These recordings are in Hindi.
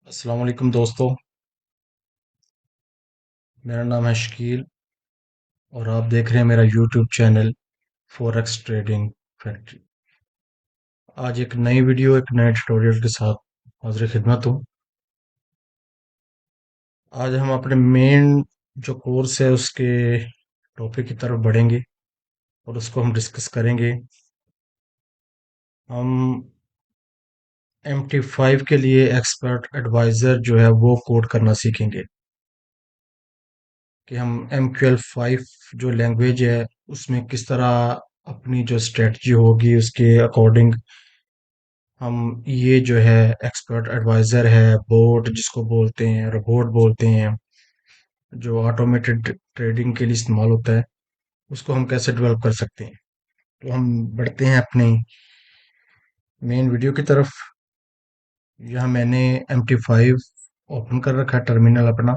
अस्सलाम वालेकुम दोस्तों। मेरा नाम है शकील और आप देख रहे हैं मेरा YouTube channel forex trading factory. आज एक नई वीडियो एक नए ट्यूटोरियल के साथ हाजिर खिदमत हूँ। आज हम अपने मेन जो कोर्स है उसके टॉपिक की तरफ बढ़ेंगे और उसको हम डिस्कस करेंगे। हम MT5 के लिए एक्सपर्ट एडवाइज़र जो है वो कोड करना सीखेंगे कि हम MQL5 जो लैंग्वेज है उसमें किस तरह अपनी जो स्ट्रेटजी होगी उसके अकॉर्डिंग हम ये जो है एक्सपर्ट एडवाइजर है, बोर्ड जिसको बोलते हैं, रोबोट बोलते हैं, जो ऑटोमेटेड ट्रेडिंग के लिए इस्तेमाल होता है, उसको हम कैसे डेवलप कर सकते हैं। तो हम बढ़ते हैं अपनी मेन वीडियो की तरफ। यहाँ मैंने MT5 ओपन कर रखा है टर्मिनल अपना।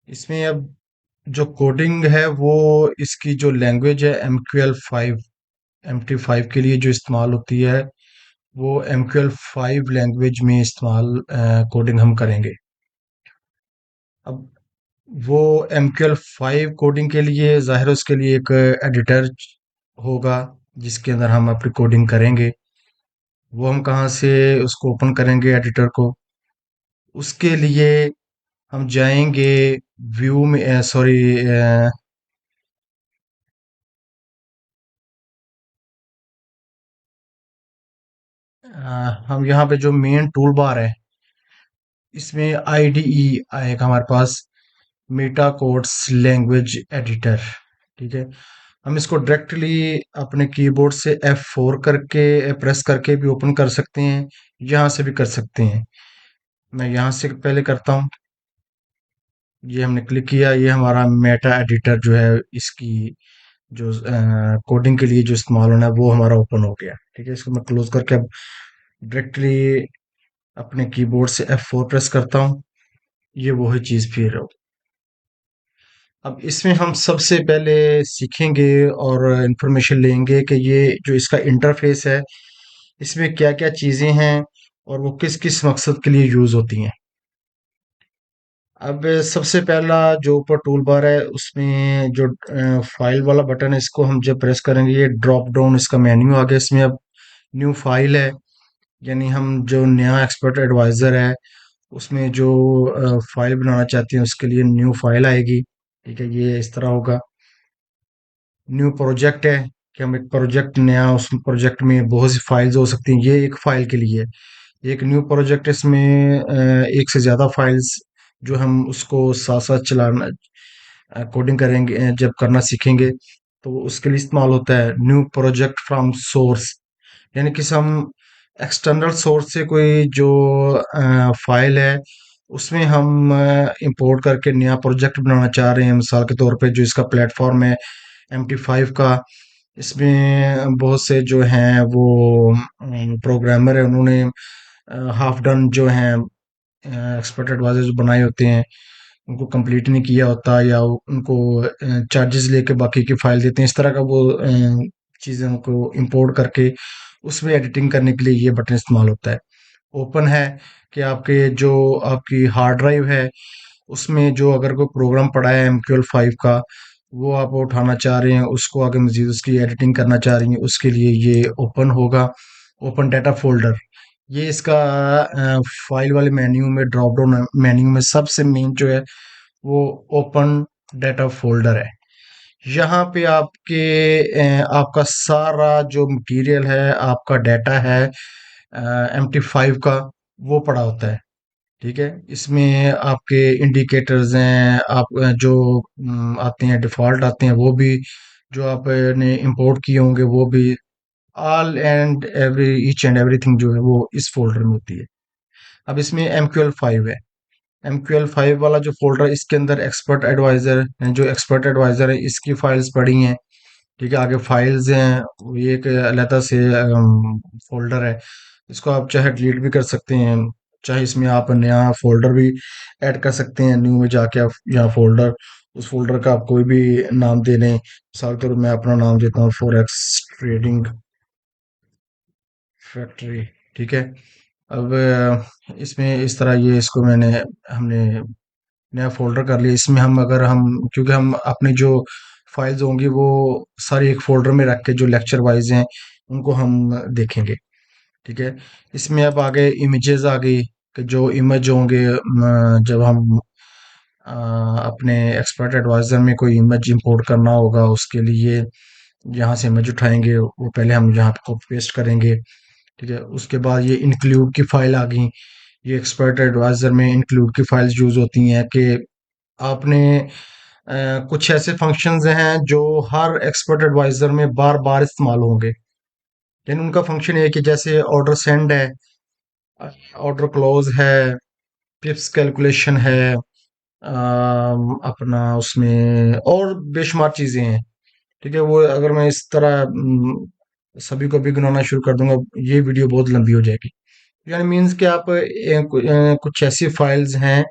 इसमें अब जो कोडिंग है वो इसकी जो लैंग्वेज है MQL5, MT5 के लिए जो इस्तेमाल होती है वो MQL5 लैंग्वेज में इस्तेमाल कोडिंग हम करेंगे। अब वो MQL5 कोडिंग के लिए ज़ाहिर है उसके लिए एक एडिटर होगा जिसके अंदर हम अपनी कोडिंग करेंगे। वो हम कहाँ से उसको ओपन करेंगे एडिटर को? उसके लिए हम जाएंगे व्यू में, सॉरी, हम यहाँ पे जो मेन टूल बार है इसमें IDE आएगा हमारे पास, मेटा कोड्स लैंग्वेज एडिटर। ठीक है, हम इसको डायरेक्टली अपने कीबोर्ड से F4 करके प्रेस करके भी ओपन कर सकते हैं, यहाँ से भी कर सकते हैं। मैं यहाँ से पहले करता हूँ। ये हमने क्लिक किया, ये हमारा मेटा एडिटर जो है इसकी जो कोडिंग के लिए जो इस्तेमाल होना है वो हमारा ओपन हो गया। ठीक है, इसको मैं क्लोज करके अब डायरेक्टली अपने कीबोर्ड से F4 प्रेस करता हूँ। ये वही चीज़ फिर अब इसमें हम सबसे पहले सीखेंगे और इंफॉर्मेशन लेंगे कि ये जो इसका इंटरफेस है इसमें क्या क्या चीज़ें हैं और वो किस किस मकसद के लिए यूज़ होती हैं। अब सबसे पहला जो ऊपर टूल बार है उसमें जो फाइल वाला बटन है इसको हम जब प्रेस करेंगे ये ड्रॉप डाउन इसका मेन्यू आ गया। इसमें अब न्यू फाइल है, यानी हम जो नया एक्सपर्ट एडवाइज़र है उसमें जो फाइल बनाना चाहते हैं उसके लिए न्यू फाइल आएगी। ठीक है, ये इस तरह होगा। न्यू प्रोजेक्ट है कि हम एक प्रोजेक्ट नया, उस प्रोजेक्ट में बहुत सी फाइल्स हो सकती हैं, ये एक फाइल के लिए है। एक न्यू प्रोजेक्ट इसमें एक से ज़्यादा फाइल्स जो हम उसको साथ साथ चलाना कोडिंग करेंगे, जब करना सीखेंगे तो उसके लिए इस्तेमाल होता है न्यू प्रोजेक्ट फ्रॉम सोर्स। यानी कि हम एक्सटर्नल सोर्स से कोई जो फाइल है उसमें हम इंपोर्ट करके नया प्रोजेक्ट बनाना चाह रहे हैं। मिसाल के तौर पे जो इसका प्लेटफॉर्म है MT5 का, इसमें बहुत से जो हैं वो प्रोग्रामर है, उन्होंने हाफ डन जो हैं एक्सपर्ट एडवाइजर जो बनाए होते हैं उनको कंप्लीट नहीं किया होता, या उनको चार्जेस लेके बाकी की फाइल देते हैं। इस तरह का वो चीज़ें उनको इंपोर्ट करके उसमें एडिटिंग करने के लिए ये बटन इस्तेमाल होता है। ओपन है कि आपके जो आपकी हार्ड ड्राइव है उसमें जो अगर कोई प्रोग्राम पड़ा है MQL5 का वो आप उठाना चाह रहे हैं, उसको आगे मजीद उसकी एडिटिंग करना चाह रही हैं, उसके लिए ये ओपन होगा। ओपन डाटा फोल्डर, ये इसका फाइल वाले मेन्यू में, ड्रॉप डाउन मेन्यू में सबसे मेन जो है वो ओपन डाटा फोल्डर है। यहाँ पे आपका सारा जो मटेरियल है, आपका डाटा है MT5 का, वो पड़ा होता है। ठीक है, इसमें आपके इंडिकेटर्स हैं, आप जो आते हैं डिफ़ॉल्ट आते हैं वो भी, जो आपने इंपोर्ट किए होंगे वो भी, all and every each and everything जो है वो इस फ़ोल्डर में होती है। अब इसमें MQL5 है। MQL5 वाला जो फ़ोल्डर, इसके अंदर एक्सपर्ट एडवाइज़र जो एक्सपर्ट एडवाइज़र है इसकी फाइल्स पड़ी हैं। ठीक है, आगे फाइल्स हैं, वो ये एक अलहदा से फ़ोल्डर है। इसको आप चाहे डिलीट भी कर सकते हैं, चाहे इसमें आप नया फ़ोल्डर भी ऐड कर सकते हैं। न्यू में जाके आप यहाँ फ़ोल्डर, उस फ़ोल्डर का आप कोई भी नाम दे दें। मिसाल के तौर पे मैं अपना नाम देता हूँ फॉरेक्स ट्रेडिंग फैक्ट्री। ठीक है, अब इसमें इस तरह ये इसको हमने नया फ़ोल्डर कर लिया। इसमें हम अगर हम क्योंकि हम अपनी जो फाइल्स होंगी वो सारी एक फ़ोल्डर में रख के जो लेक्चर वाइज़ हैं उनको हम देखेंगे। ठीक है। इसमें अब आगे इमेजेस आ गई कि जो इमेज होंगे जब हम अपने एक्सपर्ट एडवाइजर में कोई इमेज इंपोर्ट करना होगा उसके लिए यहाँ से इमेज उठाएंगे, वो पहले हम यहाँ पे कॉपी पेस्ट करेंगे। ठीक है। उसके बाद ये इंक्लूड की फाइल आ गई। ये एक्सपर्ट एडवाइजर में इंक्लूड की फाइल्स यूज होती हैं कि आपने कुछ ऐसे फंक्शंस हैं जो हर एक्सपर्ट एडवाइजर में बार बार इस्तेमाल होंगे। यानी उनका फंक्शन ये है कि जैसे ऑर्डर सेंड है, ऑर्डर क्लोज है, पिप्स कैलकुलेशन है, अपना उसमें और बेशुमार चीजें हैं। ठीक है। वो अगर मैं इस तरह सभी को भी गिनाना शुरू कर दूंगा ये वीडियो बहुत लंबी हो जाएगी। यानी मीन्स कि आप कुछ ऐसी फाइल्स हैं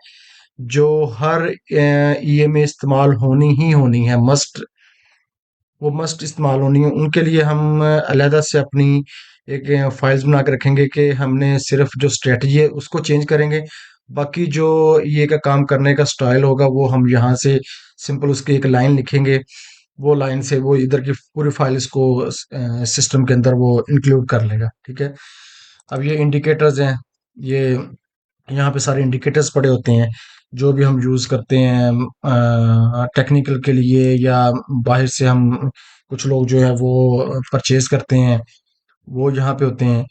जो हर ईए में इस्तेमाल होनी ही होनी है, मस्ट, वो मस्ट इस्तेमाल होनी है। उनके लिए हम अलहदा से अपनी एक फाइल्स बना के रखेंगे कि हमने सिर्फ जो स्ट्रेटजी है उसको चेंज करेंगे। बाकी जो ये का काम करने का स्टाइल होगा वो हम यहाँ से सिंपल उसकी एक लाइन लिखेंगे। वो लाइन से वो इधर की पूरी फाइल्स को सिस्टम के अंदर वो इंक्लूड कर लेगा। ठीक है। अब ये इंडिकेटर्स हैं, ये यहाँ पे सारे इंडिकेटर्स पड़े होते हैं जो भी हम यूज़ करते हैं टेक्निकल के लिए, या बाहर से हम कुछ लोग जो है वो परचेज करते हैं, वो यहाँ पे होते हैं।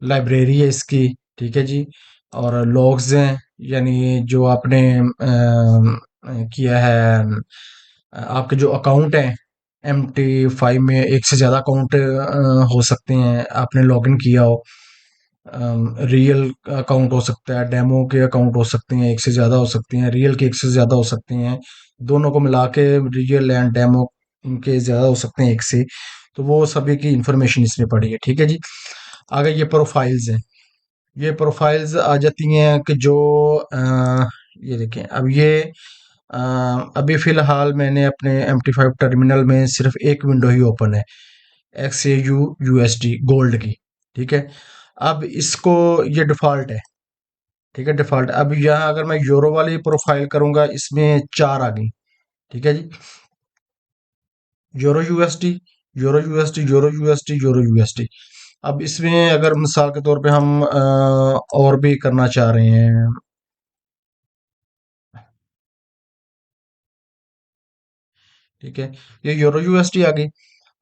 लाइब्रेरी है इसकी। ठीक है जी। और लॉग्स हैं, यानी जो आपने किया है, आपके जो अकाउंट हैं MT5 में एक से ज़्यादा अकाउंट हो सकते हैं आपने लॉगिन किया हो। रियल अकाउंट हो सकता है, डेमो के अकाउंट हो सकते हैं, एक से ज़्यादा हो सकते हैं, रियल के एक से ज़्यादा हो सकते हैं, दोनों को मिला के रियल एंड डेमो इनके ज़्यादा हो सकते हैं एक से। तो वो सभी की इंफॉर्मेशन इसमें पड़ी है। ठीक है जी। आगे ये प्रोफाइल्स हैं। ये प्रोफाइल्स आ जाती हैं कि जो ये देखें अब ये अ, अभी फ़िलहाल मैंने अपने MT5 टर्मिनल में सिर्फ एक विंडो ही ओपन है, XAU USD गोल्ड की। ठीक है। अब इसको ये डिफ़ॉल्ट है। ठीक है, डिफ़ॉल्ट। अब यहाँ अगर मैं यूरो वाली प्रोफाइल करूँगा इसमें 4 आ गई। ठीक है जी। Euro USD, euro USD, euro USD, euro USD. अब इसमें अगर मिसाल के तौर पे हम और भी करना चाह रहे हैं। ठीक है। ये यूरो यूएसडी आ गई।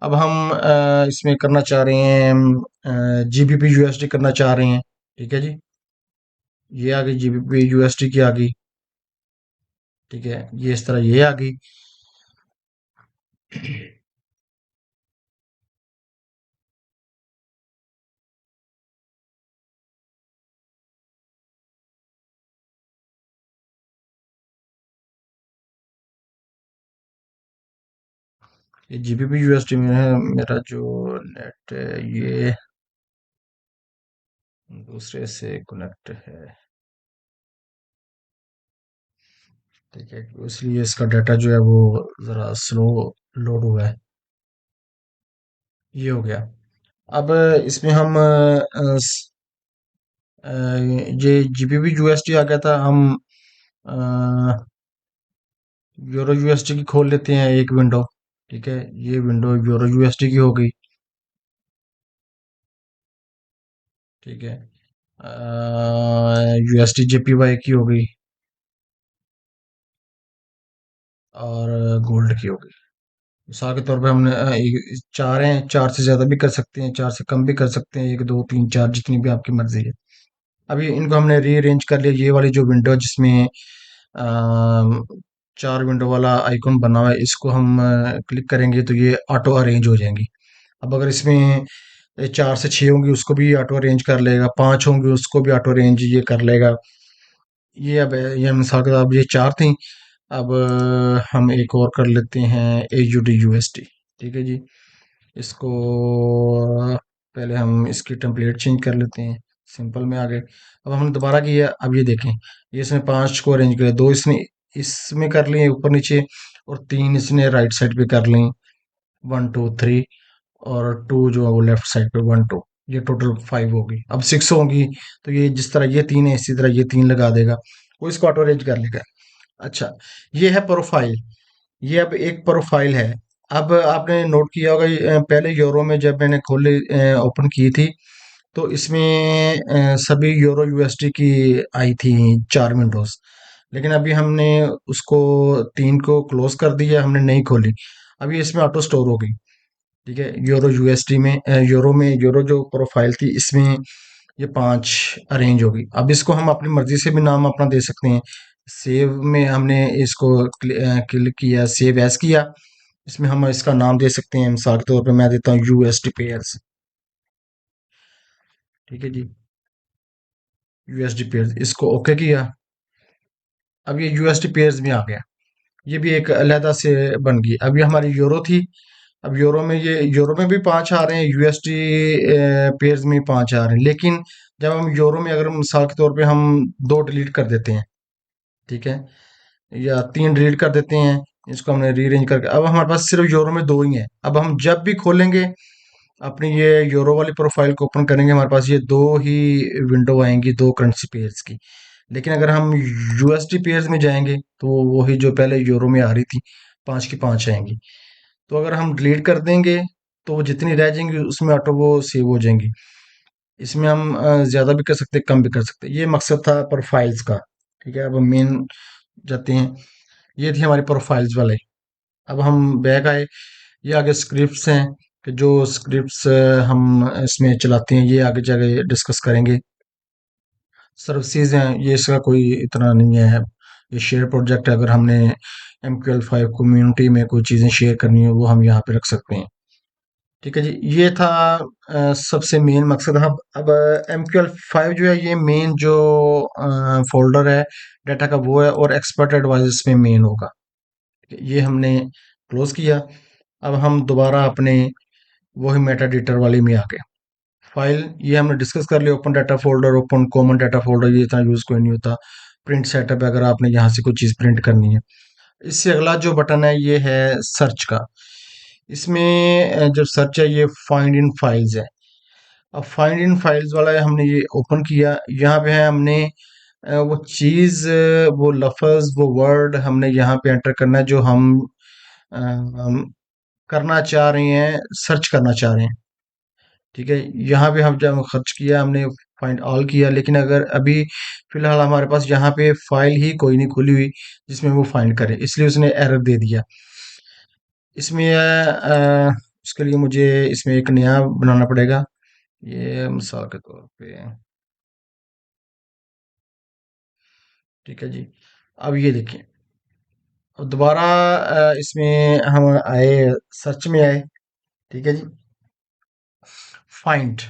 अब हम इसमें करना चाह रहे हैं जीबीपी यूएसडी करना चाह रहे हैं। ठीक है जी। ये आ गई जीबीपी यूएसडी की आ गई। ठीक है। ये इस तरह ये आ गई। ये जीबीपी यूएसडी में है। मेरा जो नेट है ये दूसरे से कनेक्ट है। ठीक है। इसलिए इसका डाटा जो है वो ज़रा स्लो लोड हुआ है। ये हो गया। अब इसमें हम ये जीबीपी यूएसडी आ गया था। हम यूरो यूएसडी की खोल लेते हैं एक विंडो। ठीक है। ये विंडो यूरो यूएसडी की हो गई। ठीक है। यूएसडी जेपीवाई की हो गई और गोल्ड की हो गई। मिसाल के तौर पे हमने चार हैं, चार से ज्यादा भी कर सकते हैं, चार से कम भी कर सकते हैं, एक दो तीन चार जितनी भी आपकी मर्जी है। अभी इनको हमने रीअरेंज कर लिया। ये वाली जो विंडो जिसमें अम, चार विंडो वाला आइकॉन बना हुआ है इसको हम क्लिक करेंगे तो ये ऑटो अरेंज हो जाएंगी। अब अगर इसमें चार से छः होंगी उसको भी ऑटो अरेंज कर लेगा, पांच होंगी उसको भी ऑटो अरेंज ये कर लेगा। ये अब ये मिसाल के तौर अब ये चार थी। अब हम एक और कर लेते हैं AUD USD। ठीक है जी। इसको पहले हम इसकी टेम्पलेट चेंज कर लेते हैं। सिंपल में आ गए। अब हमने दोबारा किया। अब ये देखें, ये इसने पांच को अरेंज किया, दो इसने इसमें कर लिए ऊपर नीचे, और तीन इसने राइट साइड पे कर ली, 1 2 3, और टू जो है वो लेफ्ट साइड पे 1 2। ये टोटल 5 होगी। अब 6 होंगी तो ये जिस तरह ये 3 है इसी तरह ये 3 लगा देगा, वो इसको ऑटो अरेंज कर लेगा। अच्छा, ये है प्रोफाइल। ये अब एक प्रोफाइल है। अब आपने नोट किया होगा पहले यूरो में जब मैंने खोले ओपन की थी तो इसमें सभी यूरो यूएसडी की आई थी 4 विंडोज। लेकिन अभी हमने उसको 3 को क्लोज कर दिया, हमने नहीं खोली। अभी इसमें ऑटो स्टोर हो गई। ठीक है, यूरो यूएसडी में यूरो जो प्रोफाइल थी इसमें ये 5 अरेंज होगी। अब इसको हम अपनी मर्जी से भी नाम अपना दे सकते हैं। सेव में हमने इसको क्लिक किया, सेव एज किया। इसमें हम इसका नाम दे सकते हैं, मिसाल के तौर पे मैं देता हूँ यूएसडी पेयर्स। ठीक है जी, यूएसडी पेयर्स, इसको ओके किया। अब ये यूएसडी पेयर्स में आ गया। ये भी एक अलहदा से बन गई। अब ये हमारी यूरो थी। अब यूरो में भी 5 आ रहे हैं, यूएसडी पेयर्स में 5 आ रहे हैं। लेकिन जब हम यूरो में अगर मिसाल के तौर पे हम 2 डिलीट कर देते हैं, ठीक है, या 3 डिलीट कर देते हैं, इसको हमने रीअरेंज करके, अब हमारे पास सिर्फ यूरो में 2 ही हैं। अब हम जब भी खोलेंगे अपनी ये यूरो वाली प्रोफाइल को ओपन करेंगे, हमारे पास ये 2 ही विंडो आएंगी, 2 करेंसी पेयर्स की। लेकिन अगर हम यूएसडी पेयर्स में जाएंगे तो वो वही जो पहले यूरो में आ रही थी, 5 की 5 आएंगी। तो अगर हम डिलीट कर देंगे तो वो जितनी रह जाएंगी उसमें ऑटो वो सेव हो जाएंगी। इसमें हम ज़्यादा भी कर सकते हैं, कम भी कर सकते हैं। ये मकसद था प्रोफाइल्स का। ठीक है, अब हम मेन जाते हैं। ये थी हमारी प्रोफाइल्स वाले। अब हम बैक आए। ये आगे स्क्रिप्ट्स हैं कि जो स्क्रिप्ट्स हम इसमें चलाते हैं, ये आगे जाके डिस्कस करेंगे। सर्विसेज हैं, ये इसका कोई इतना नहीं है। ये शेयर प्रोजेक्ट है, अगर हमने MQL5 कम्युनिटी में कोई चीज़ें शेयर करनी हो वो हम यहाँ पे रख सकते हैं। ठीक है जी, ये था सबसे मेन मकसद। अब MQL5 जो है ये मेन जो फोल्डर है डाटा का वो है, और एक्सपर्ट एडवाइस इसमें मेन होगा। ये हमने क्लोज किया। अब हम दोबारा अपने वही मेटा डेटर वाली में आ गए। फाइल ये हमने डिस्कस कर लिया, open data folder, open common data folder, ये इतना यूज कोई नहीं होता। प्रिंट सेटअप है, अगर आपने यहाँ से कोई चीज़ प्रिंट करनी है। इससे अगला जो बटन है ये है सर्च का। इसमें जो सर्च है ये फाइंड इन फाइल्स है। अब फाइंड इन फाइल्स वाला है, हमने ये ओपन किया। यहाँ पे है हमने वो चीज़, वो लफ्ज़, वो वर्ड हमने यहाँ पे एंटर करना है जो हम करना चाह रहे हैं, सर्च करना चाह रहे हैं। ठीक है, यहाँ पे हम जब खर्च किया हमने फाइंड ऑल किया, लेकिन अगर अभी फिलहाल हमारे पास यहाँ पे फाइल ही कोई नहीं खुली हुई जिसमें वो फाइंड करे, इसलिए उसने एरर दे दिया। इसमें उसके लिए मुझे इसमें एक नया बनाना पड़ेगा। ये मिसाल के तौर पे, ठीक है जी। अब ये देखिए, अब दोबारा इसमें हम आए, सर्च में आए। ठीक है जी, फाइंड।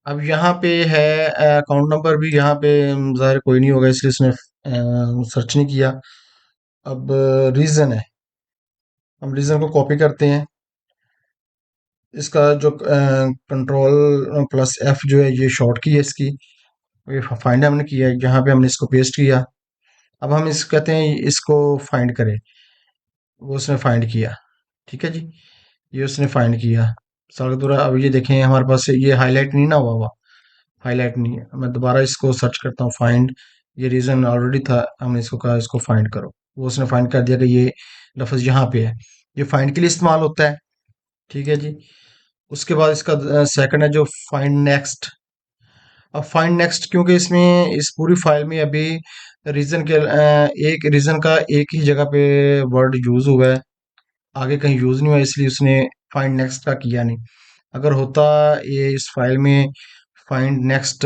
अब यहाँ पे है अकाउंट नंबर भी यहाँ पे ज़ाहिर कोई नहीं होगा, इसलिए इसने सर्च नहीं किया। अब रीज़न है, हम रीज़न को कॉपी करते हैं। इसका जो कंट्रोल प्लस एफ जो है ये शॉर्ट की है इसकी। ये फाइंड हमने किया है, यहाँ पे हमने इसको पेस्ट किया। अब हम इस कहते हैं इसको फाइंड करें, वो उसने फाइंड किया। ठीक है जी, ये उसने फाइंड किया। सालगुरा, अब ये देखें हमारे पास ये हाईलाइट नहीं ना हुआ हुआ, हाईलाइट नहीं है। मैं दोबारा इसको सर्च करता हूँ, फाइंड। ये रीज़न ऑलरेडी था, हमने इसको कहा इसको फाइंड करो, वो उसने फाइंड कर दिया कि ये लफ्ज़ यहाँ पे है। ये फाइंड के लिए इस्तेमाल होता है। ठीक है जी। उसके बाद इसका सेकंड है जो फाइंड नेक्स्ट। अब फाइंड नेक्स्ट क्योंकि इसमें इस पूरी फाइल में अभी रीजन के एक रीजन का एक ही जगह पे वर्ड यूज हुआ है, आगे कहीं यूज नहीं हुआ, इसलिए उसने फाइंड नेक्स्ट का किया नहीं। अगर होता ये इस फाइल में फाइंड नेक्स्ट,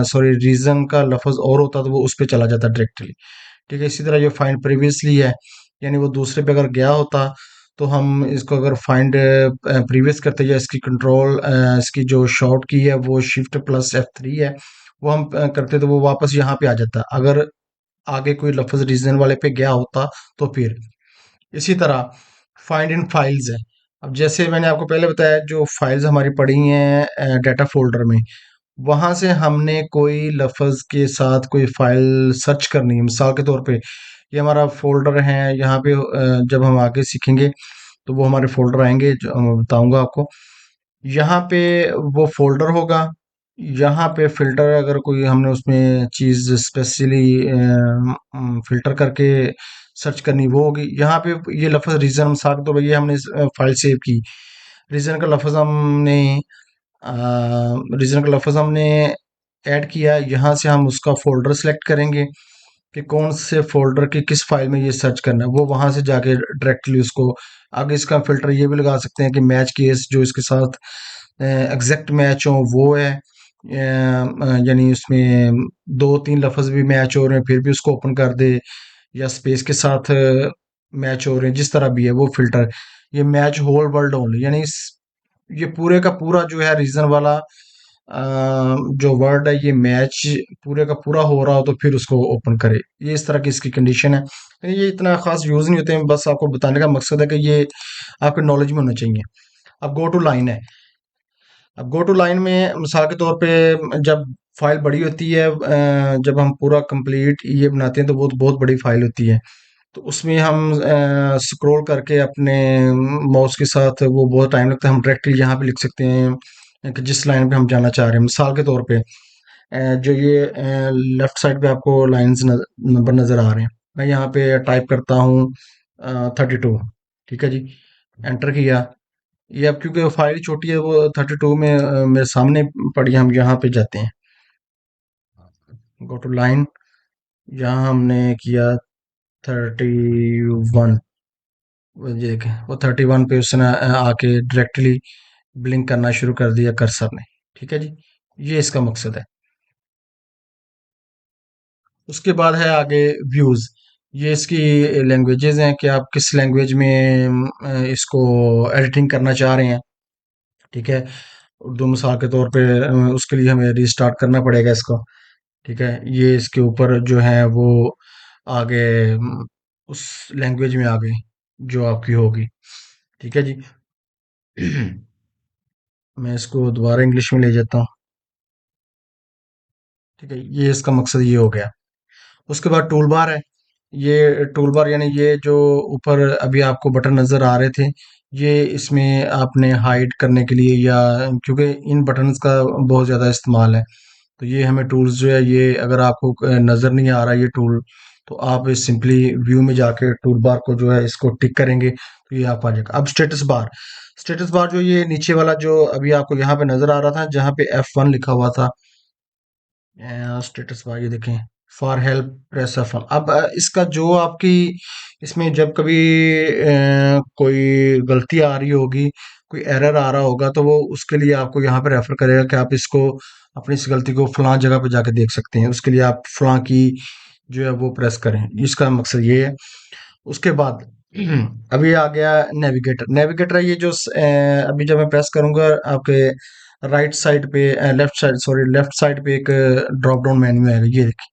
सॉरी, रीजन का लफ्ज और होता तो वो उस पे चला जाता डायरेक्टली। ठीक है, इसी तरह जो फाइंड प्रीवियसली है, यानी वो दूसरे पे अगर गया होता तो हम इसको अगर फाइंड प्रीवियस करते या इसकी कंट्रोल इसकी जो शॉर्ट की है वो शिफ्ट प्लस F3 है, वो हम करते तो वो वापस यहाँ पे आ जाता। अगर आगे कोई लफ्ज रीजन वाले पे गया होता तो फिर इसी तरह फाइंड इन फाइल्स है। अब जैसे मैंने आपको पहले बताया, जो फाइल्स हमारी पड़ी हैं डाटा फोल्डर में, वहां से हमने कोई लफ्ज के साथ कोई फाइल सर्च करनी है। मिसाल के तौर पे ये हमारा फोल्डर है, यहाँ पे जब हम आगे सीखेंगे तो वो हमारे फोल्डर आएंगे जो मैं बताऊंगा आपको। यहाँ पे वो फोल्डर होगा। यहाँ पे फिल्टर अगर कोई हमने उसमें चीज़ स्पेशली फिल्टर करके सर्च करनी वो होगी। यहाँ पे ये लफ्ज़ रीज़न हम साबित तो भैया हमने फाइल सेव की, रीज़न का लफ्ज़ हमने रीज़न का लफ्ज़ हमने ऐड किया। यहाँ से हम उसका फोल्डर सेलेक्ट करेंगे कि कौन से फोल्डर की किस फाइल में ये सर्च करना है, वो वहां से जाके डायरेक्टली उसको आगे इसका फिल्टर ये भी लगा सकते हैं कि मैच केस जो इसके साथ एग्जैक्ट मैच हो वो है, यानी उसमें दो तीन लफ्ज भी मैच हो रहे हैं फिर भी उसको ओपन कर दे, या स्पेस के साथ मैच हो रहे हैं, जिस तरह भी है वो फिल्टर। ये मैच होल वर्ल्ड ओनली, यानी ये पूरे का पूरा जो है रीजन वाला जो वर्ड है ये मैच पूरे का पूरा हो रहा हो तो फिर उसको ओपन करे। ये इस तरह की इसकी कंडीशन है। ये इतना खास यूज नहीं होते हैं, बस आपको बताने का मकसद है कि ये आपके नॉलेज में होना चाहिए। अब गो टू लाइन है। अब गो टू लाइन में मिसाल के तौर पे जब फाइल बड़ी होती है, जब हम पूरा कंप्लीट ये बनाते हैं तो बहुत बहुत बड़ी फाइल होती है, तो उसमें हम स्क्रॉल करके अपने माउस के साथ वो बहुत टाइम लगता है, हम डायरेक्टली यहाँ पे लिख सकते हैं कि जिस लाइन पे हम जाना चाह रहे हैं। मिसाल के तौर पे जो ये लेफ्ट साइड पे आपको लाइंस नंबर नज़र आ रहे हैं, मैं यहाँ पे टाइप करता हूँ 32। ठीक है जी, एंटर किया। ये अब क्योंकि फाइल छोटी है वो 32 में मेरे सामने पड़ी है, हम यहाँ पे जाते हैं गो टू लाइन। यहाँ हमने किया 31। वो ये देखें वो 31 पे उसने आके डायरेक्टली ब्लिंक करना शुरू कर दिया कर्सर ने। ठीक है जी, ये इसका मकसद है। उसके बाद है आगे व्यूज। ये इसकी लैंग्वेजेस हैं कि आप किस लैंग्वेज में इसको एडिटिंग करना चाह रहे हैं। ठीक है, उर्दू मिसाल के तौर पे उसके लिए हमें रीस्टार्ट करना पड़ेगा इसको। ठीक है, ये इसके ऊपर जो है वो आगे उस लैंग्वेज में आ गई जो आपकी होगी। ठीक है जी। मैं इसको दोबारा इंग्लिश में ले जाता हूँ। ठीक है, ये इसका मकसद ये हो गया। उसके बाद टूल बार है। ये टूल बार यानी ये जो ऊपर अभी आपको बटन नज़र आ रहे थे, ये इसमें आपने हाइड करने के लिए या क्योंकि इन बटन्स का बहुत ज़्यादा इस्तेमाल है, तो ये हमें टूल्स जो है ये अगर आपको नज़र नहीं आ रहा ये टूल, तो आप सिंपली व्यू में जाके टूल बार को जो है इसको टिक करेंगे तो ये आप आ जाएगा। अब स्टेटस बार। स्टेटस बार जो ये नीचे वाला जो अभी आपको यहाँ पे नज़र आ रहा था जहाँ पे F1 लिखा हुआ था, स्टेटस बार ये देखें, फॉर हेल्प प्रेस F1। अब इसका जो आपकी इसमें जब कभी कोई गलती आ रही होगी, कोई एरर आ रहा होगा, तो वो उसके लिए आपको यहाँ पे रेफर करेगा कि आप इसको अपनी इस गलती को फलां जगह पे जाके देख सकते हैं, उसके लिए आप फलां की जो है वो प्रेस करें। इसका मकसद ये है। उसके बाद अभी आ गया नेविगेटर। नेविगेटर है ये जो अभी जब मैं प्रेस करूंगा आपके राइट साइड पे left side sorry left side पे एक ड्रॉप डाउन मेन्यू आएगा, ये देखिए।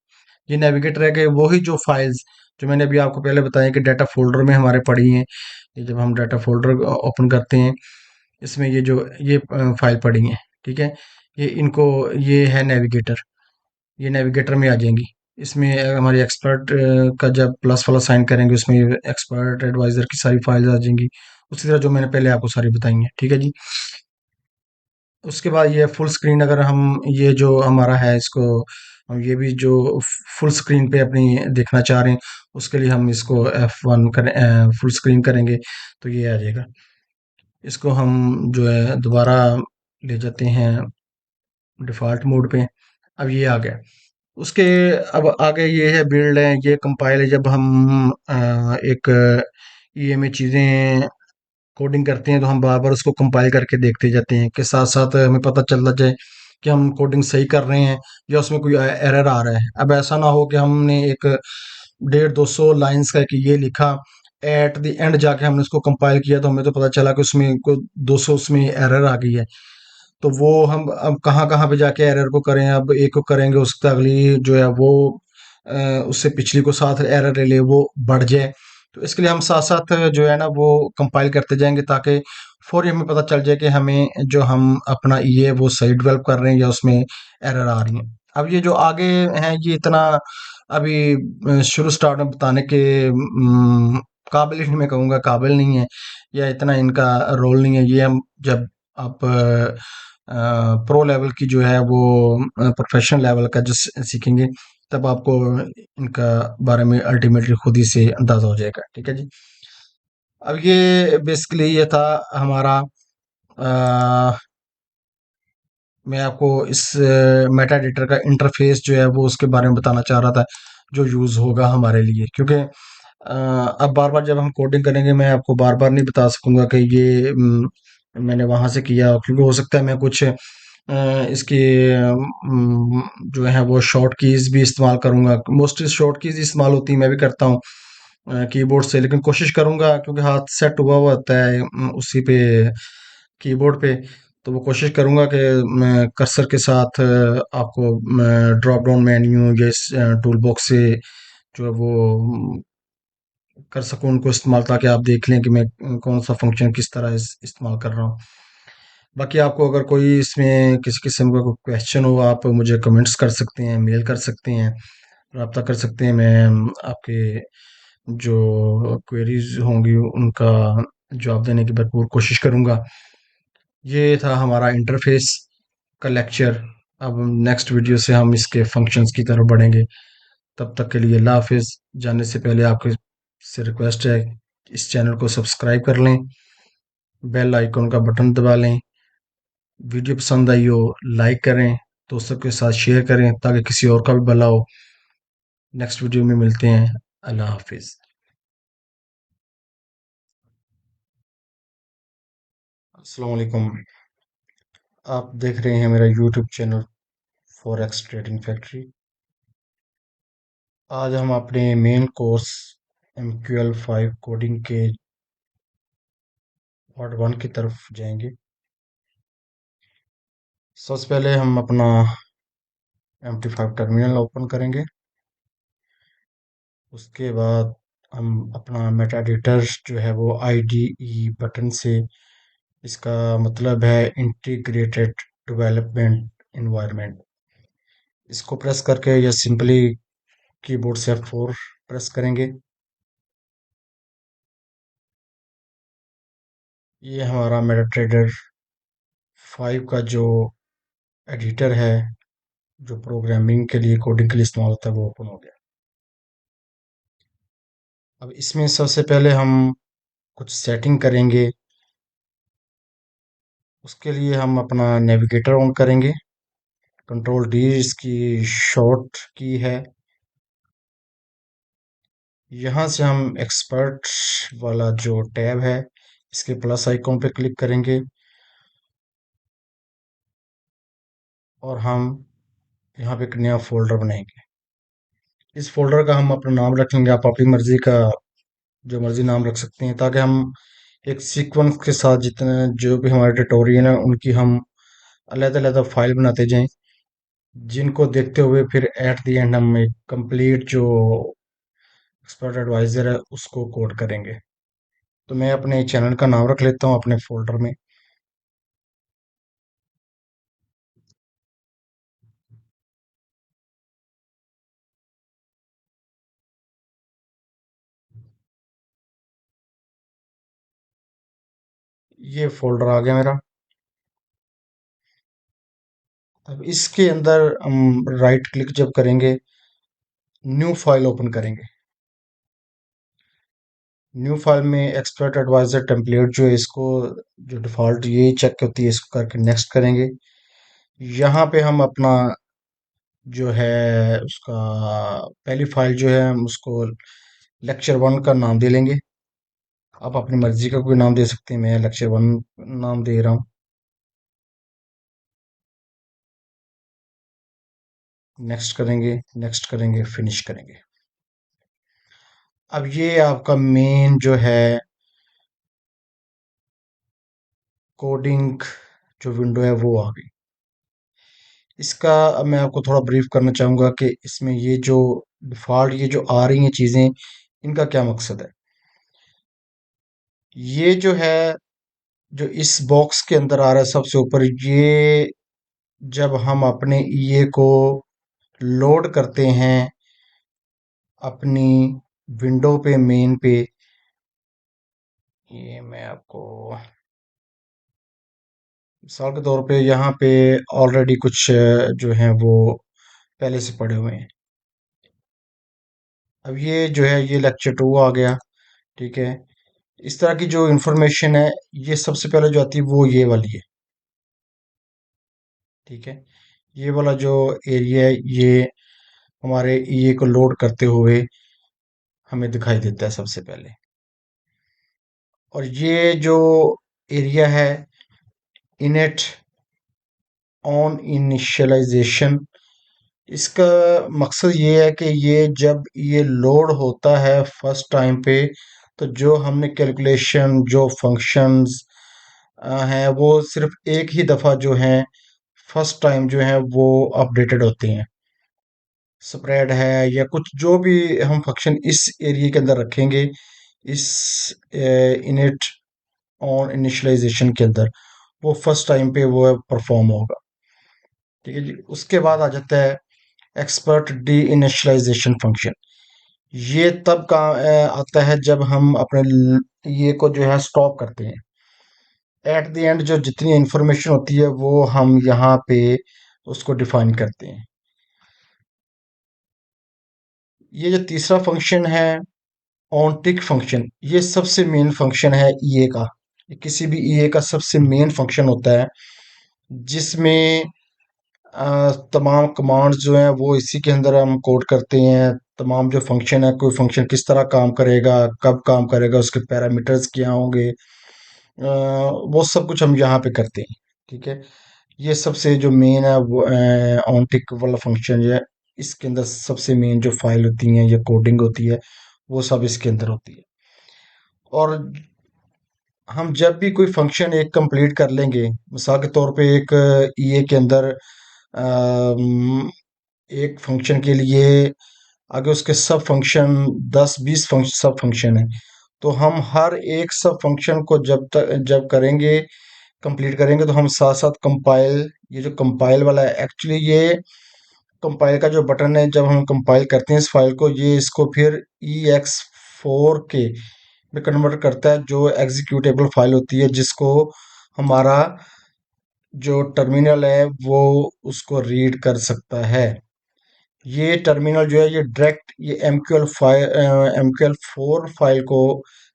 ये नेविगेटर है कि वही जो फाइल्स जो मैंने अभी आपको पहले बताया कि डाटा फोल्डर में हमारे पड़ी हैं, ये जब हम डाटा फोल्डर ओपन करते हैं इसमें ये जो ये फाइल पड़ी हैं। ठीक है, ये इनको ये है नेविगेटर, ये नेविगेटर में आ जाएंगी। इसमें हमारी एक्सपर्ट का जब प्लस वाला साइन करेंगे उसमें एक्सपर्ट एडवाइजर की सारी फाइल्स आ जाएंगी, उसी तरह जो मैंने पहले आपको सारी बताई हैं। ठीक है जी। उसके बाद ये फुल स्क्रीन, अगर हम ये जो हमारा है इसको हम ये भी जो फुल स्क्रीन पे अपनी देखना चाह रहे हैं उसके लिए हम इसको F1 करें, फुल स्क्रीन करेंगे तो ये आ जाएगा। इसको हम जो है दोबारा ले जाते हैं डिफ़ॉल्ट मोड पे। अब ये आ गया। उसके अब आगे ये है बिल्ड है, ये कंपाइल है। जब हम एक ये में चीज़ें कोडिंग करते हैं तो हम बार बार उसको कंपाइल करके देखते जाते हैं कि साथ साथ हमें पता चलता जाए कि हम कोडिंग सही कर रहे हैं या उसमें कोई एरर आ रहा है। अब ऐसा ना हो कि हमने एक 150 लाइंस का कि ये लिखा, एट द एंड जाके हमने उसको कंपाइल किया तो हमें तो पता चला कि उसमें को 200 उसमें एरर आ गई है। तो वो हम अब कहाँ कहाँ पे जाके एरर को करें, अब एक को करेंगे उसका अगली जो है वो उससे पिछली को साथ एरर ले ले वो बढ़ जाए। तो इसके लिए हम साथ साथ जो है ना वो कंपाइल करते जाएंगे ताकि फौरी हमें पता चल जाए कि हमें जो हम अपना ये वो सही डेवलप कर रहे हैं या उसमें एरर आ रही है। अब ये जो आगे हैं ये इतना अभी शुरू स्टार्ट में बताने के काबिल ही नहीं, मैं कहूँगा काबिल नहीं है या इतना इनका रोल नहीं है। ये हम जब आप प्रो लेवल की जो है वो प्रोफेशनल लेवल का जो सीखेंगे, तब आपको इनका बारे में अल्टीमेटली खुद ही से अंदाजा हो जाएगा। ठीक है जी। अब ये बेसिकली ये था हमारा, अ, मैं आपको इस मेटा एडिटर का इंटरफेस जो है वो उसके बारे में बताना चाह रहा था, जो यूज़ होगा हमारे लिए, क्योंकि अब बार बार जब हम कोडिंग करेंगे मैं आपको बार बार नहीं बता सकूंगा कि ये मैंने वहां से किया, क्योंकि हो सकता है मैं कुछ इसकी जो है वो शॉर्ट कीज भी इस्तेमाल करूंगा। मोस्टली शॉर्ट कीज इस्तेमाल होती है, मैं भी करता हूँ कीबोर्ड से, लेकिन कोशिश करूंगा क्योंकि हाथ सेट हुआ हुआ होता है उसी पे, कीबोर्ड पे। तो वो कोशिश करूंगा कि मैं कर्सर के साथ आपको ड्रॉप डाउन मेन्यू या टूल बॉक्स से जो है वो कर सकूं उनको इस्तेमाल, ताकि आप देख लें कि मैं कौन सा फंक्शन किस तरह इस्तेमाल कर रहा हूँ। बाकी आपको अगर कोई इसमें किसी किस्म का कोई क्वेश्चन हो, आप मुझे कमेंट्स कर सकते हैं, मेल कर सकते हैं, राब्ता कर सकते हैं। मैं आपके जो क्वेरीज होंगी उनका जवाब देने की भरपूर कोशिश करूंगा। ये था हमारा इंटरफेस का लेक्चर। अब नेक्स्ट वीडियो से हम इसके फंक्शंस की तरफ बढ़ेंगे। तब तक के लिए अल्लाह हाफिज़। जाने से पहले आपके से रिक्वेस्ट है, इस चैनल को सब्सक्राइब कर लें, बेल आइकन का बटन दबा लें, वीडियो पसंद आई हो लाइक करें, दोस्तों के साथ शेयर करें ताकि किसी और का भी भला हो। नेक्स्ट वीडियो में मिलते हैं। अल्लाह हाफिज़। अस्सलाम वालेकुम। आप देख रहे हैं मेरा YouTube channel forex trading factory. आज हम अपने मेन कोर्स MQL5 कोडिंग के पार्ट 1 की तरफ जाएंगे। सबसे पहले हम अपना MT5 टर्मिनल ओपन करेंगे। उसके बाद हम अपना मेटा एडिटर जो है वो IDE बटन से, इसका मतलब है इंटीग्रेटेड डेवलपमेंट इन्वायरमेंट, इसको प्रेस करके या सिंपली कीबोर्ड से F4 प्रेस करेंगे। ये हमारा मेटा ट्रेडर 5 का जो एडिटर है, जो प्रोग्रामिंग के लिए कोडिंग के लिए इस्तेमाल होता है, वो ओपन हो गया। अब इसमें सबसे पहले हम कुछ सेटिंग करेंगे। उसके लिए हम अपना नेविगेटर ऑन करेंगे। कंट्रोल डी इसकी शॉर्ट की है। यहाँ से हम एक्सपर्ट वाला जो टैब है, इसके प्लस आइकॉन पे क्लिक करेंगे और हम यहाँ पे एक नया फोल्डर बनाएंगे। इस फोल्डर का हम अपना नाम रखेंगे, आप अपनी मर्जी का जो मर्जी नाम रख सकते हैं, ताकि हम एक सीक्वेंस के साथ जितने जो भी हमारे ट्यूटोरियल हैं उनकी हम अलग-अलग फाइल बनाते जाएं, जिनको देखते हुए फिर एट द एंड हम एक कंप्लीट जो एक्सपर्ट एडवाइजर है उसको कोड करेंगे। तो मैं अपने चैनल का नाम रख लेता हूँ अपने फोल्डर में। ये फोल्डर आ गया मेरा। अब इसके अंदर हम राइट क्लिक जब करेंगे, न्यू फाइल ओपन करेंगे। न्यू फाइल में एक्सपर्ट एडवाइजर टेम्पलेट जो है, इसको जो डिफ़ॉल्ट यही चेक होती है, इसको करके नेक्स्ट करेंगे। यहाँ पे हम अपना जो है उसका पहली फाइल जो है हम उसको लेक्चर 1 का नाम दे लेंगे। आप अपनी मर्जी का कोई नाम दे सकते हैं, मैं लेक्चर 1 नाम दे रहा हूँ। नेक्स्ट करेंगे, फिनिश करेंगे। अब ये आपका मेन जो है कोडिंग जो विंडो है वो आ गई। इसका अब मैं आपको थोड़ा ब्रीफ करना चाहूँगा कि इसमें ये जो डिफ़ॉल्ट ये जो आ रही हैं चीज़ें, इनका क्या मकसद है। ये जो है, जो इस बॉक्स के अंदर आ रहा है सबसे ऊपर, ये जब हम अपने ईए को लोड करते हैं अपनी विंडो पे, मेन पे, ये मैं आपको मिसाल के तौर पे यहाँ पे ऑलरेडी कुछ जो हैं वो पहले से पढ़े हुए हैं। अब ये जो है ये लेक्चर टू आ गया। ठीक है। इस तरह की जो इंफॉर्मेशन है, ये सबसे पहले जो आती है वो ये वाली है। ठीक है। ये वाला जो एरिया है, ये हमारे ईए को लोड करते हुए हमें दिखाई देता है सबसे पहले। और ये जो एरिया है, इनेट ऑन इनिशियलाइजेशन, इसका मकसद ये है कि ये जब ये लोड होता है फर्स्ट टाइम पे, तो जो हमने कैलकुलेशन जो फंक्शंस हैं वो सिर्फ एक ही दफ़ा जो हैं फर्स्ट टाइम जो है वो अपडेटेड होते हैं। स्प्रेड है या कुछ जो भी हम फंक्शन इस एरिया के अंदर रखेंगे, इस इनिट ऑन इनिशियलाइजेशन के अंदर, वो फर्स्ट टाइम पे वो परफॉर्म होगा। ठीक है जी। उसके बाद आ जाता है एक्सपर्ट डी इनिशियलाइजेशन फंक्शन। ये तब का आता है जब हम अपने ये को जो है स्टॉप करते हैं। एट द एंड जो जितनी इंफॉर्मेशन होती है वो हम यहाँ पे उसको डिफाइन करते हैं। ये जो तीसरा फंक्शन है ऑन टिक फंक्शन, ये सबसे मेन फंक्शन है ईए का। ये किसी भी ईए का सबसे मेन फंक्शन होता है, जिसमें तमाम कमांड्स जो हैं वो इसी के अंदर हम कोड करते हैं। तमाम जो फंक्शन है, कोई फंक्शन किस तरह काम करेगा, कब काम करेगा, उसके पैरामीटर्स क्या होंगे, वो सब कुछ हम यहाँ पे करते हैं। ठीक है। ये सबसे जो मेन है वो ऑन टिक वाला फंक्शन जो है, इसके अंदर सबसे मेन जो फाइल होती है या कोडिंग होती है वो सब इसके अंदर होती है। और हम जब भी कोई फंक्शन एक कंप्लीट कर लेंगे, मिसाल के तौर पे एक ईए के अंदर एक फंक्शन के लिए अगर उसके सब फंक्शन 10-20 सब फंक्शन है, तो हम हर एक सब फंक्शन को जब करेंगे, कंप्लीट करेंगे, तो हम साथ साथ कंपाइल, ये जो कंपाइल वाला है, एक्चुअली ये कंपाइल का जो बटन है, जब हम कंपाइल करते हैं इस फाइल को, ये इसको फिर ex4 के में कन्वर्ट करता है, जो एग्जीक्यूटेबल फाइल होती है, जिसको हमारा जो टर्मिनल है वो उसको रीड कर सकता है। ये टर्मिनल जो है ये डायरेक्ट ये एमक्यूएल फाइल एमक्यूएल 4 फाइल को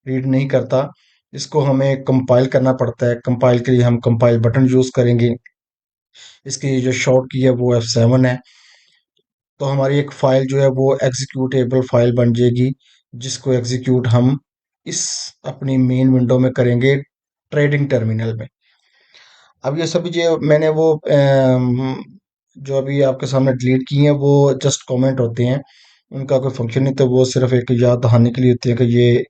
रीड नहीं करता। इसको हमें कंपाइल करना पड़ता है। कंपाइल के लिए हम कंपाइल बटन यूज करेंगे। इसकी जो शॉर्ट की है वो F7 है। तो हमारी एक फाइल जो है वो एग्जीक्यूटेबल फाइल बन जाएगी, जिसको एग्जीक्यूट हम इस अपनी मेन विंडो में करेंगे, ट्रेडिंग टर्मिनल में। अब ये सभी जो मैंने वो जो अभी आपके सामने डिलीट की हैं वो जस्ट कमेंट होते हैं, उनका कोई फंक्शन नहीं। तो वो सिर्फ एक याद दहानी के लिए होती है कि ये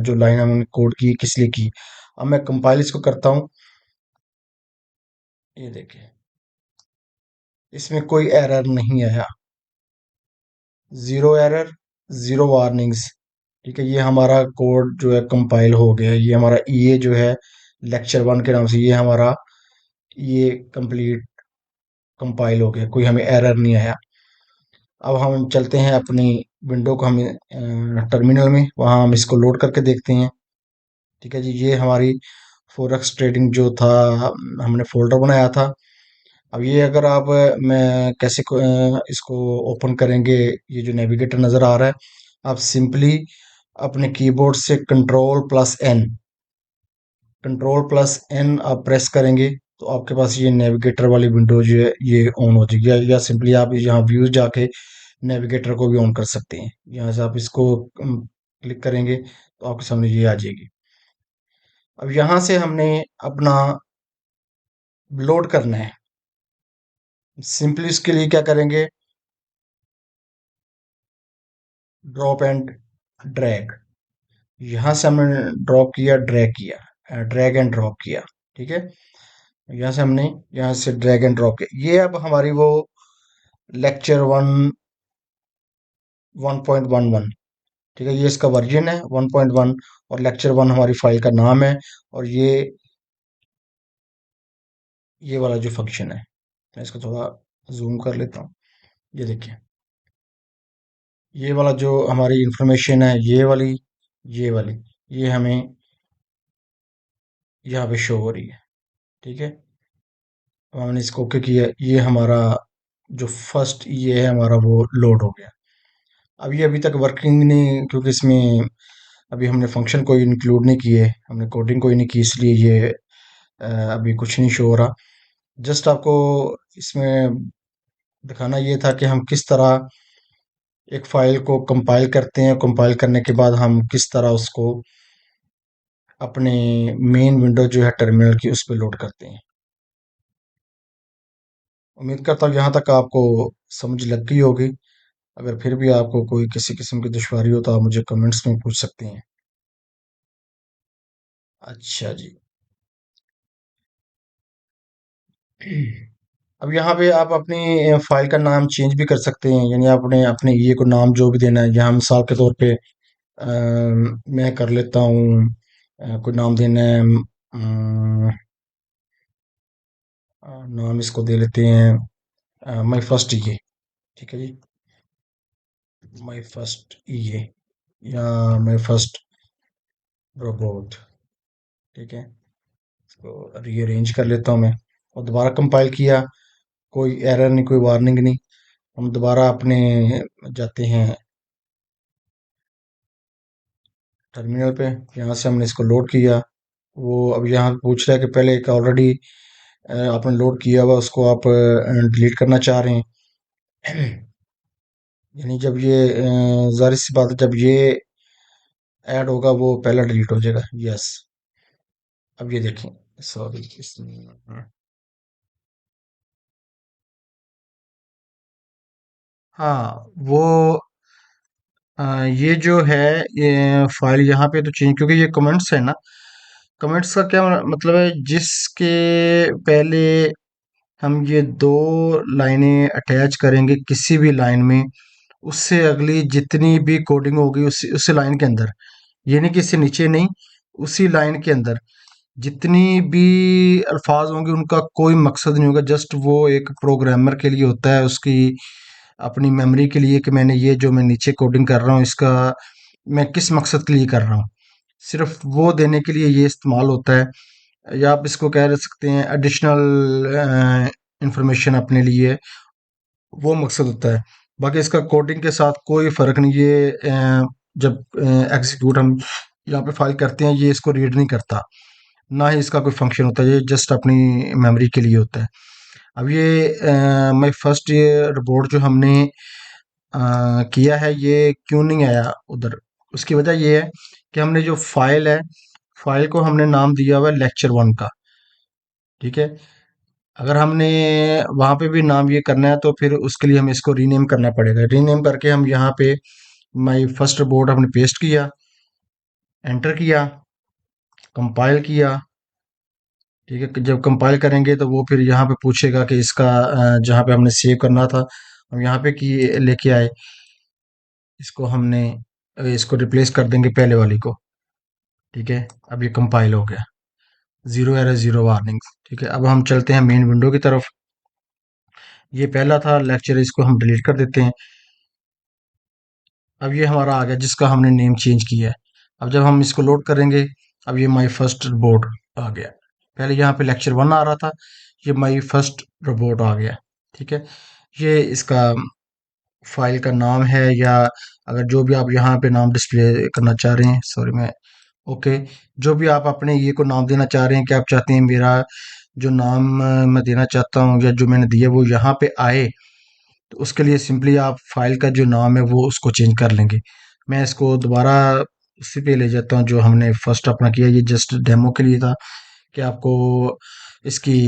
जो लाइन हमने कोड की किस लिए की। अब मैं कंपाइल इसको करता हूँ। ये देखिए, इसमें कोई एरर नहीं आया। Zero error, zero warnings. ठीक है। ये हमारा कोड जो है कंपाइल हो गया। ये हमारा ईए जो है लेक्चर 1 के नाम से, ये हमारा ये कंप्लीट कंपाइल हो गया, कोई हमें एरर नहीं आया। अब हम चलते हैं अपनी विंडो को, हम टर्मिनल में, वहाँ हम इसको लोड करके देखते हैं। ठीक है जी। ये हमारी फॉरेक्स ट्रेडिंग जो था, हमने फोल्डर बनाया था। अब ये अगर आप मैं कैसे इसको ओपन करेंगे, ये जो नेविगेटर नज़र आ रहा है, आप सिंपली अपने कीबोर्ड से कंट्रोल प्लस एन आप प्रेस करेंगे, तो आपके पास ये नेविगेटर वाली विंडो जो है ये ऑन हो जाएगी। या सिंपली आप यहाँ व्यूज जाके नेविगेटर को भी ऑन कर सकते हैं। यहाँ से आप इसको क्लिक करेंगे तो आपके सामने ये आ जाएगी। अब यहाँ से हमने अपना लोड करना है। सिंपली इसके लिए क्या करेंगे, ड्रॉप एंड ड्रैग। यहाँ से हमने ड्रॉप किया, ड्रैग किया, ड्रैग एंड ड्रॉप किया। ठीक है। यहाँ से हमने यहाँ से ड्रैग एंड ड्रॉप किया। ये अब हमारी वो लेक्चर 1.11, ठीक है, ये इसका वर्जन है 1.1, और लेक्चर 1 हमारी फाइल का नाम है। और ये वाला जो फंक्शन है, मैं इसको थोड़ा जूम कर लेता हूँ। ये देखिए, ये वाला जो हमारी इंफॉर्मेशन है, ये वाली ये हमें यहाँ पे शो हो रही है। ठीक है। अब हमने इसको ओके किया, ये हमारा जो फर्स्ट ये है हमारा वो लोड हो गया। अब ये अभी तक वर्किंग नहीं, क्योंकि इसमें अभी हमने फंक्शन कोई इंक्लूड नहीं किए, हमने कोडिंग कोई नहीं की, इसलिए ये अभी कुछ नहीं शो हो रहा। जस्ट आपको इसमें दिखाना ये था कि हम किस तरह एक फाइल को कंपाइल करते हैं, कंपाइल करने के बाद हम किस तरह उसको अपने मेन विंडो जो है टर्मिनल की उस पर लोड करते हैं। उम्मीद करता हूँ यहाँ तक आपको समझ लग गई होगी। अगर फिर भी आपको कोई किसी किस्म की दुश्वारी हो तो आप मुझे कमेंट्स में पूछ सकते हैं। अच्छा जी। अब यहाँ पे आप अपनी फाइल का नाम चेंज भी कर सकते हैं, यानी आपने अपने ये को नाम जो भी देना है, यहाँ मिसाल के तौर पे मैं कर लेता हूँ, कोई नाम देना है, नाम इसको दे लेते हैं माई फर्स्ट ये। ठीक है जी, माई फर्स्ट ये, या माई फर्स्ट रोबोट। ठीक है, इसको रीअरेंज कर लेता हूँ मैं, और दोबारा कंपाइल किया, कोई एरर नहीं, कोई वार्निंग नहीं। हम दोबारा अपने जाते हैं टर्मिनल पे, यहाँ से हमने इसको लोड किया। वो अब यहाँ पे पूछ रहा है कि पहले एक ऑलरेडी आपने लोड किया हुआ उसको आप डिलीट करना चाह रहे हैं। यानी जब ये जाहिर सी बात है, जब ये ऐड होगा वो पहला डिलीट हो जाएगा। यस, अब ये देखें, सॉरी इसमें, हाँ वो ये जो है, ये फाइल यहाँ पे तो चेंज, क्योंकि ये कमेंट्स है ना, कमेंट्स का क्या मतलब है, जिसके पहले हम ये दो लाइनें अटैच करेंगे किसी भी लाइन में, उससे अगली जितनी भी कोडिंग होगी उसी लाइन के अंदर, ये नहीं कि इससे नीचे नहीं, उसी लाइन के अंदर जितनी भी अल्फाज होंगे उनका कोई मकसद नहीं होगा, जस्ट वो एक प्रोग्रामर के लिए होता है, उसकी अपनी मेमोरी के लिए, कि मैंने ये जो मैं नीचे कोडिंग कर रहा हूँ इसका मैं किस मकसद के लिए कर रहा हूँ, सिर्फ वो देने के लिए ये इस्तेमाल होता है। या आप इसको कह सकते हैं एडिशनल इंफॉर्मेशन अपने लिए, वो मकसद होता है। बाकी इसका कोडिंग के साथ कोई फ़र्क नहीं, ये जब एग्जीक्यूट हम यहाँ पे फाइल करते हैं, ये इसको रीड नहीं करता, ना ही इसका कोई फंक्शन होता है, ये जस्ट अपनी मेमोरी के लिए होता है। अब ये मैं फर्स्ट ये रिपोर्ट जो हमने किया है, ये क्यों नहीं आया उधर, उसकी वजह ये है कि हमने जो फाइल है, फाइल को हमने नाम दिया हुआ है लेक्चर 1 का। ठीक है, अगर हमने वहाँ पे भी नाम ये करना है तो फिर उसके लिए हमें इसको रीनेम करना पड़ेगा। रीनेम करके हम यहाँ पे माई फर्स्ट बोर्ड हमने पेस्ट किया, एंटर किया, कंपाइल किया। ठीक है, जब कंपाइल करेंगे तो वो फिर यहाँ पे पूछेगा कि इसका जहाँ पे हमने सेव करना था हम यहाँ पे की लेके आए, इसको हमने इसको रिप्लेस कर देंगे पहले वाली को। ठीक है, अब ये कंपाइल हो गया, जीरो एरर जीरो वार्निंग। ठीक है, अब हम चलते हैं मेन विंडो की तरफ। ये पहला था लेक्चर, इसको हम डिलीट कर देते हैं। अब ये हमारा आ गया जिसका हमने नेम चेंज किया है। अब जब हम इसको लोड करेंगे, अब ये माई फर्स्ट रोबोट आ गया। पहले यहाँ पे लेक्चर 1 आ रहा था, ये माई फर्स्ट रोबोट आ गया। ठीक है, ये इसका फाइल का नाम है, या अगर जो भी आप यहाँ पे नाम डिस्प्ले करना चाह रहे हैं, सॉरी मैं, ओके, जो भी आप अपने ये को नाम देना चाह रहे हैं, कि आप चाहते हैं मेरा जो नाम मैं देना चाहता हूँ या जो मैंने दिया वो यहाँ पे आए, तो उसके लिए सिंपली आप फाइल का जो नाम है वो उसको चेंज कर लेंगे। मैं इसको दोबारा उसी पे ले जाता हूँ जो हमने फर्स्ट अपना किया, ये जस्ट डेमो के लिए था कि आपको इसकी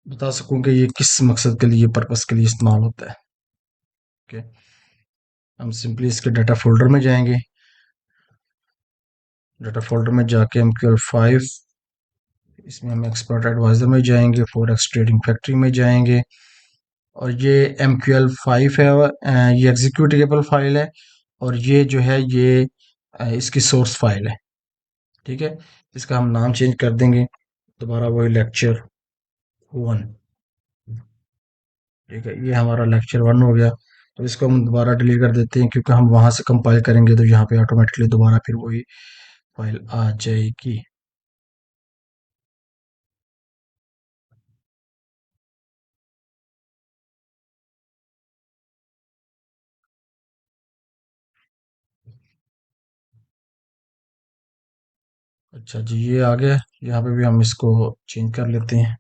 बता सकूं कि ये किस मकसद के लिए, पर्पस के लिए इस्तेमाल होता है। ओके, हम सिंपली इसके डाटा फोल्डर में जाएंगे, डाटा फोल्डर में जाके हम MQL5, इसमें हम एक्सपर्ट एडवाइजर में जाएंगे, फॉरेक्स ट्रेडिंग फैक्ट्री में जाएंगे, और ये MQL5 है, ये एग्जीक्यूटेबल फाइल है, और ये जो है ये इसकी सोर्स फाइल है। ठीक है, इसका हम नाम चेंज कर देंगे, दोबारा वही लेक्चर 1। ठीक है, ये हमारा लेक्चर 1 हो गया। तो इसको हम दोबारा डिलीट कर देते हैं, क्योंकि हम वहां से कंपाइल करेंगे तो यहाँ पे ऑटोमेटिकली दोबारा फिर वही फाइल आ जाएगी। अच्छा जी, ये आ गया। यहाँ पे भी हम इसको चेंज कर लेते हैं।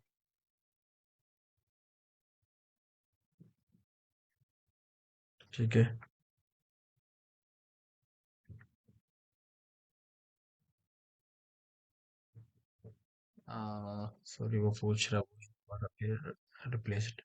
ठीक है। सॉरी, वो पूछ रहा है, दोबारा फिर रिप्लेस।